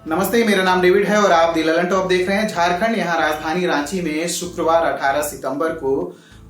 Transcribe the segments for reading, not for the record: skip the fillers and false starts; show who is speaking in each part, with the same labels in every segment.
Speaker 1: नमस्ते, मेरा नाम डेविड है और आप दी ललन टॉप देख रहे हैं। झारखंड यहाँ राजधानी रांची में शुक्रवार 18 सितंबर को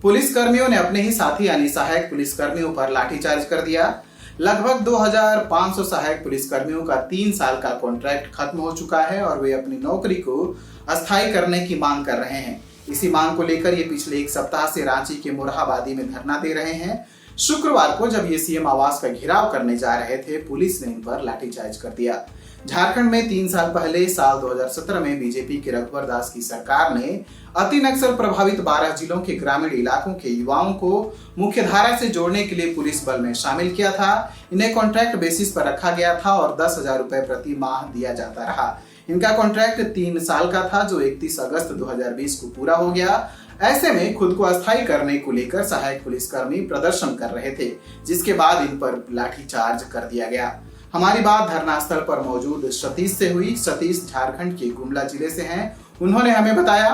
Speaker 1: पुलिस कर्मियों ने अपने ही साथी यानी सहायक पुलिस कर्मियों पर लाठीचार्ज कर दिया। लगभग 2500 सहायक पुलिस कर्मियों का 3 साल का कॉन्ट्रैक्ट खत्म हो चुका है और वे अपनी नौकरी को अस्थायी करने की मांग कर रहे हैं। इसी मांग को लेकर ये पिछले एक सप्ताह से रांची के मोरहाबादी में धरना दे रहे हैं। शुक्रवार को जब ये सीएम आवास का घेराव करने जा रहे थे, पुलिस ने इन पर लाठीचार्ज कर दिया। झारखंड में 3 साल पहले साल 2017 में बीजेपी के रघुवर दास की सरकार ने अति नक्सल प्रभावित 12 जिलों के ग्रामीण इलाकों के युवाओं को मुख्यधारा से जोड़ने के लिए पुलिस बल में शामिल किया था। इन्हें कॉन्ट्रैक्ट बेसिस पर रखा गया था और 10,000 रुपए प्रति माह दिया जाता रहा। इनका कॉन्ट्रैक्ट 3 साल का था जो 31 अगस्त 2020 को पूरा हो गया। ऐसे में खुद को अस्थायी करने को लेकर सहायक पुलिसकर्मी प्रदर्शन कर रहे थे, जिसके बाद इन पर लाठीचार्ज कर दिया गया। हमारी बात धरना स्थल पर मौजूद सतीश से हुई। सतीश झारखंड के गुमला जिले से हैं। उन्होंने हमें बताया,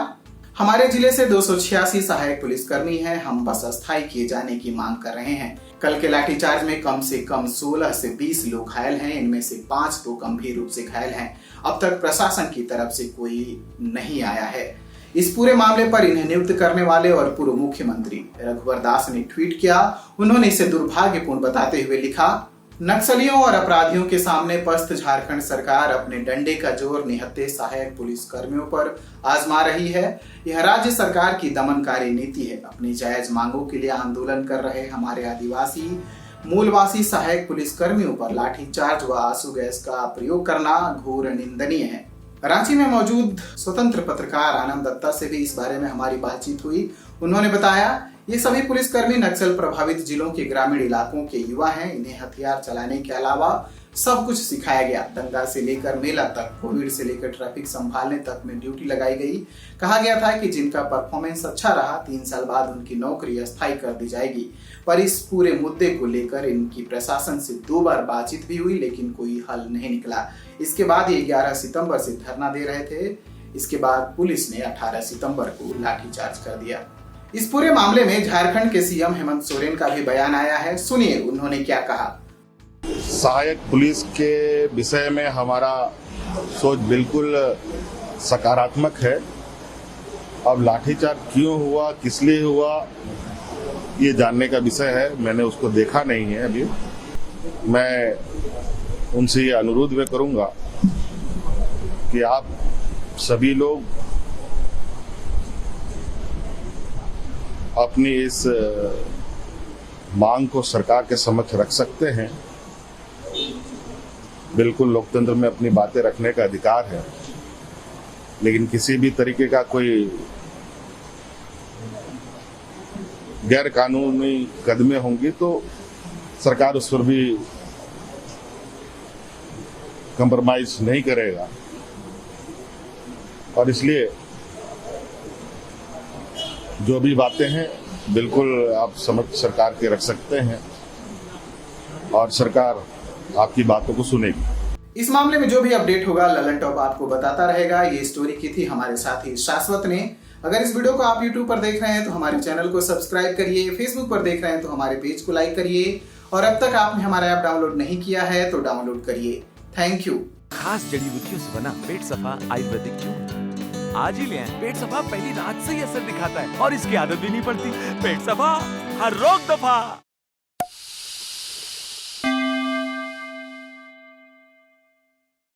Speaker 1: हमारे जिले से 286 सहायक पुलिसकर्मी हैं। हम बस अस्थायी किए जाने की मांग कर रहे हैं। कल के लाठीचार्ज में कम से कम 16 से 20 लोग घायल हैं। इनमें से 5 तो गंभीर रूप से घायल हैं। अब तक प्रशासन की तरफ से कोई नहीं आया है। इस पूरे मामले पर इन्हें नियुक्त करने वाले और पूर्व मुख्यमंत्री रघुवर दास ने ट्वीट किया। उन्होंने इसे दुर्भाग्यपूर्ण बताते हुए लिखा, नक्सलियों और अपराधियों के सामने पस्त झारखंड सरकार अपने डंडे का जोर निहत्थे सहायक पुलिस कर्मियों पर आजमा रही है। यह राज्य सरकार की दमनकारी नीति है। अपनी जायज मांगों के लिए आंदोलन कर रहे हमारे आदिवासी मूलवासी सहायक पुलिस कर्मियों पर लाठीचार्ज व आंसू गैस का प्रयोग करना घोर निंदनीय है। रांची में मौजूद स्वतंत्र पत्रकार आनंद दत्ता से भी इस बारे में हमारी बातचीत हुई। उन्होंने बताया, ये सभी पुलिसकर्मी नक्सल प्रभावित जिलों के ग्रामीण इलाकों के युवा हैं। इन्हें हथियार चलाने के अलावा सब कुछ सिखाया गया। दंगा से लेकर मेला तक, कोविड से लेकर ट्रैफिक संभालने तक में ड्यूटी लगाई गई। कहा गया था कि जिनका परफॉर्मेंस अच्छा रहा 3 साल बाद उनकी नौकरी अस्थायी कर दी जाएगी। पर इस पूरे मुद्दे को लेकर इनकी प्रशासन से 2 बार बातचीत भी हुई, लेकिन कोई हल नहीं निकला। इसके बाद ये 11 सितंबर से धरना दे रहे थे। इसके बाद पुलिस ने 18 सितंबर को लाठीचार्ज कर दिया। इस पूरे मामले में झारखंड के सीएम हेमंत सोरेन का भी बयान आया है। सुनिए उन्होंने क्या कहा।
Speaker 2: सहायक पुलिस के विषय में हमारा सोच बिल्कुल सकारात्मक है। अब लाठीचार्ज क्यों हुआ, किस लिए हुआ, ये जानने का विषय है। मैंने उसको देखा नहीं है अभी। मैं उनसे ये अनुरोध भी करूंगा कि आप सभी लोग अपनी इस मांग को सरकार के समक्ष रख सकते हैं। बिल्कुल लोकतंत्र में अपनी बातें रखने का अधिकार है, लेकिन किसी भी तरीके का कोई गैर कानूनी कदमें होंगी तो सरकार उस पर भी कंप्रोमाइज नहीं करेगा। और इसलिए जो भी बातें हैं बिल्कुल आप समझ सरकार के रख सकते हैं और सरकार आपकी बातों को सुनेगी।
Speaker 1: इस मामले में जो भी अपडेट होगा ललन टॉप आपको बताता रहेगा। ये स्टोरी की थी हमारे साथी शाश्वत ने। अगर इस वीडियो को आप YouTube पर देख रहे हैं तो हमारे चैनल को सब्सक्राइब करिए। Facebook पर देख रहे हैं तो हमारे पेज को लाइक करिए और अब तक आपने हमारा ऐप डाउनलोड नहीं किया है तो डाउनलोड करिए। Thank you.
Speaker 3: खास जड़ी बूटियों से बना पेट सफा आयुर्वेदिक क्यूब आज ही ले आएं। पेट सफा पहली रात से ही असर दिखाता है और इसकी आदत भी नहीं पड़ती। पेट सफा हर रोग दफा।